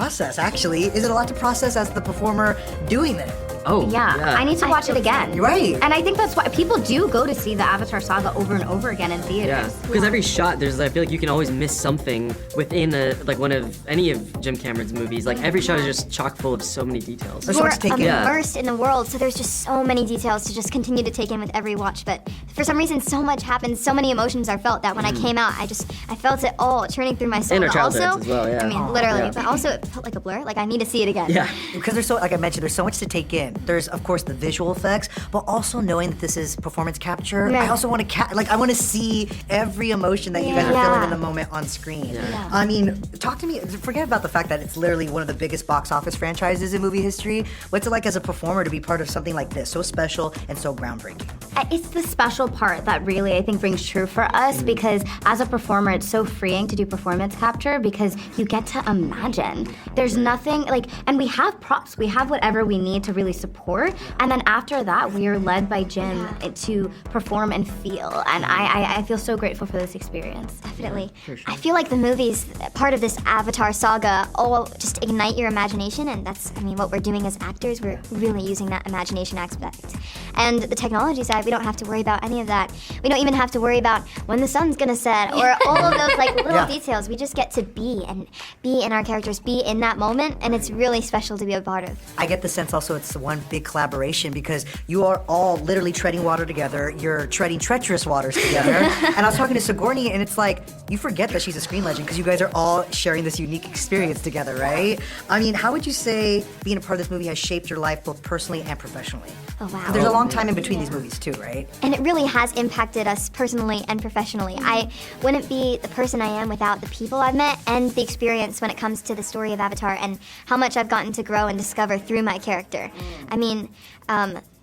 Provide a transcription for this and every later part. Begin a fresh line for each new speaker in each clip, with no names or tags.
process, actually. Is it a lot to process as the performer doing it?
Oh,
Yeah, I need to watch it again.
Right.
And I think that's why people do go to see the Avatar saga over and over again in theaters.
Yeah, because every shot, I feel like you can always miss something within any of Jim Cameron's movies. Like every shot is just chock full of so many details.
There's so much to take in.
immersed in the world, so there's just so many details to just continue to take in with every watch. But for some reason, so much happens, so many emotions are felt that when I came out, I felt it all churning through my soul.
And our
But
childhoods
also,
as well, yeah.
I mean, literally,
Yeah.
but also it felt like a blur. Like I need to see it again.
Yeah.
Because there's like I mentioned, there's so much to take in. There's, of course, the visual effects, but also knowing that this is performance capture, I
Right.
also want to I want to see every emotion that you guys are
Yeah.
feeling in the moment on screen. I mean, talk to me, forget about the fact that it's literally one of the biggest box office franchises in movie history. What's it like as a performer to be part of something like this, so special and so groundbreaking?
It's the special part that really I think rings true for us because as a performer, it's so freeing to do performance capture because you get to imagine. There's nothing and we have props, we have whatever we need to really support, and then after that, we are led by Jim to perform and feel, and I feel so grateful for this experience.
Definitely. I feel like the movies, part of this Avatar saga, all just ignite your imagination, and that's, what we're doing as actors, we're really using that imagination aspect. And the technology side, we don't have to worry about any of that. We don't even have to worry about when the sun's gonna set, or all of those little details. We just get to be in our characters, be in that moment, and it's really special to be a part of.
I get the sense also it's one big collaboration because you are all literally treading water together. You're treading treacherous waters together. And I was talking to Sigourney, and it's like you forget that she's a screen legend because you guys are all sharing this unique experience together, right? How would you say being a part of this movie has shaped your life both personally and professionally?
Oh, wow.
There's a long time in between these movies too, right?
And it really has impacted us personally and professionally. I wouldn't be the person I am without the people I've met and the experience when it comes to the story of Avatar and how much I've gotten to grow and discover through my character.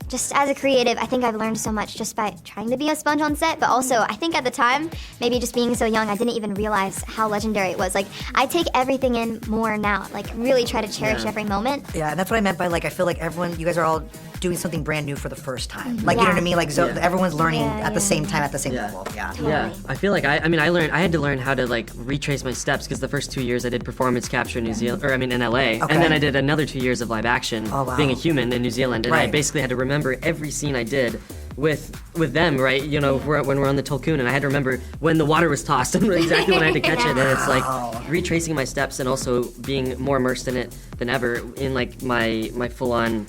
Just as a creative, I think I've learned so much just by trying to be a sponge on set, but also I think at the time, maybe just being so young, I didn't even realize how legendary it was. I take everything in more now, really try to cherish every moment.
Yeah, and that's what I meant by I feel like you guys are all doing something brand new for the first time. You know what I mean? Everyone's learning at the same time, at the same level. Yeah.
Yeah, I feel like I had to learn how to retrace my steps because the first 2 years I did performance capture in in LA, and then I did another 2 years of live action, being a human in New Zealand, and I basically had to remember every scene I did with them, right? When we're on the Tulkun, and I had to remember when the water was tossed and exactly when I had to catch it, and it's retracing my steps and also being more immersed in it than ever in my full-on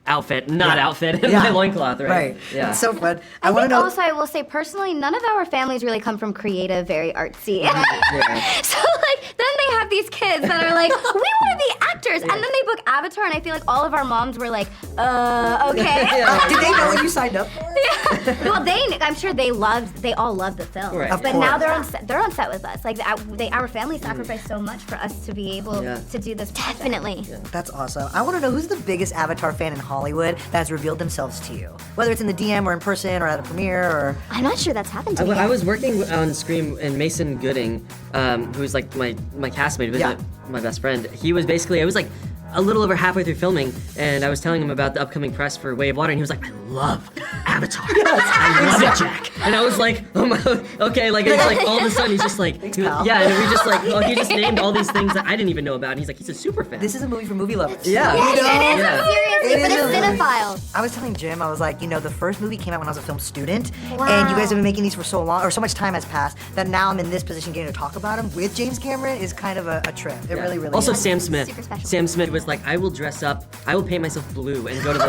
outfit, and my loincloth, right?
Right.
Yeah.
It's so fun.
I
want to
think
know.
also I will say personally, none of our families really come from creative, very artsy. So then they have these kids that are like, we want to be actors, and then they book Avatar, and I feel like all of our moms were like, okay.
Did they know what you signed up for?
Well, I'm sure they all loved the film.
Right.
Of
But
course.
now they're on set with us. Our family sacrificed so much for us to be able to do this project.
Definitely.
That's awesome. I want to know who's the biggest Avatar fan in Hollywood that has revealed themselves to you, whether it's in the DM or in person or at a premiere or.
I'm not sure that's happened to me
I
yet.
was working on Scream, and Mason Gooding, who's my castmate, who's my best friend. He was basically, I was a little over halfway through filming, and I was telling him about the upcoming press for Way of Water, and he was like, I love Avatar. I love it, Jack. And I was like, oh my, okay, it's all of a sudden he's just
Thanks, pal.
yeah, and we just he just named all these things that I didn't even know about, and he's a super fan.
This is a movie for movie lovers.
Yeah.
Seriously, but
It
a
is.
cinephile.
I was telling Jim, I was like, the first movie came out when I was a film student, and you guys have been making these for so long, or so much time has passed, that now I'm in this position getting to talk about them with James Cameron is kind of a trip. It really
Also,
is.
Sam Smith.
Super special.
Sam Smith was like, I will dress up, I will paint myself blue and go to the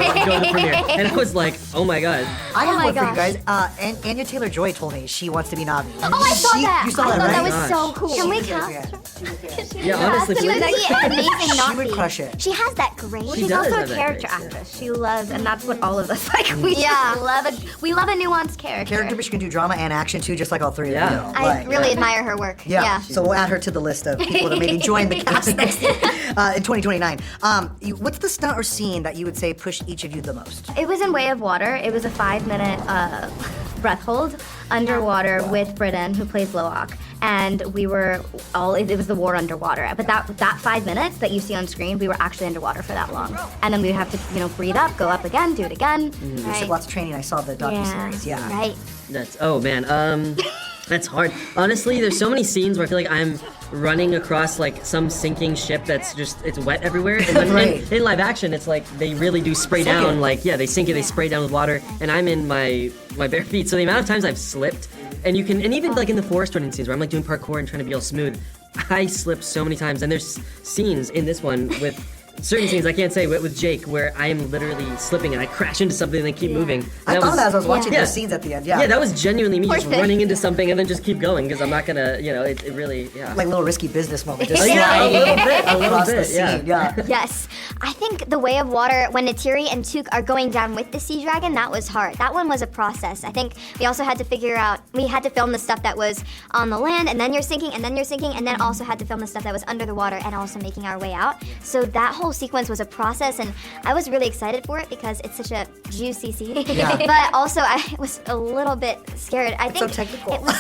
premiere. And I was like, oh my god.
I have
my
one for you
gosh.
guys. Anya Taylor-Joy told me she wants to be Navi.
Oh, I saw that.
You saw
I
that,
thought
right?
that was
Gosh.
so cool. Can we
Yeah.
cast her?
Yeah, honestly,
She would be amazing
She
Navi.
would crush it.
She has that great.
She
She's
does
also a
have that
character
grace,
actress. She loves, and that's what all of us like. We
Yeah.
we love a nuanced character.
Character, but she can do drama and action too, just like all three of you.
Yeah.
I really admire her work.
Yeah. So we'll add her to the list of people that maybe join the cast next in 2029. What's the stunt or scene that you would say pushed each of you the most?
It was in Way of Water. It was a 5-minute breath hold underwater with Britain, who plays Loak. And we were it was the war underwater. But that 5 minutes that you see on screen, we were actually underwater for that long. And then we would have to, breathe up, go up again, do it again.
You said lots of training. I saw the docuseries. Yeah.
Right.
That's, oh man. That's hard. Honestly, there's so many scenes where I feel like I'm running across like some sinking ship that's just it's wet everywhere. And then
Right.
in live action, it's like they really do spray
Sink
down.
it.
Like they sink it, they spray down with water, and I'm in my bare feet. So the amount of times I've slipped, and even like in the forest running scenes where I'm like doing parkour and trying to be all smooth, I slip so many times. And there's scenes in this one with. Certain scenes I can't say with Jake where I am literally slipping and I crash into something and then keep moving.
I thought that as I was watching
Yeah.
those scenes at the end. Yeah.
Yeah, that was genuinely me
Poor
just
thing.
running into something and then just keep going because I'm not gonna, it really, yeah.
Like a little risky business moment. Just
Yeah, a
sliding
little bit, a little
across the
bit, yeah.
scene. Yeah.
Yes, I think the Way of Water, when Neytiri and Took are going down with the sea dragon, that was hard. That one was a process. I think we also had to figure out, we had to film the stuff that was on the land, and then you're sinking, and then you're sinking, and then also had to film the stuff that was under the water and also making our way out. So that whole sequence was a process, and I was really excited for it because it's such a juicy scene.
Yeah.
But also, I was a little bit scared. I
so
think
technical.
it was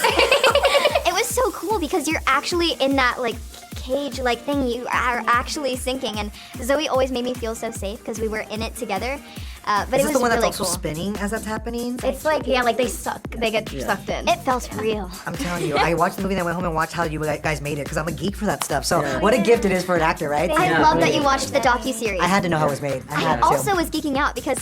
it was so cool because you're actually in that like cage like thing, you are actually sinking, and Zoe always made me feel so safe because we were in it together. But
Is
it
this
was
the one that's
really
also
cool.
spinning as that's happening?
It's like like they get sucked in.
It felt real.
I'm telling you, I watched the movie and I went home and watched how you guys made it because I'm a geek for that stuff. So what a gift it is for an actor, right?
I
Yeah,
love that
really.
you watched the docu-series.
I had to know how it was made. I
I
had to.
also was geeking out because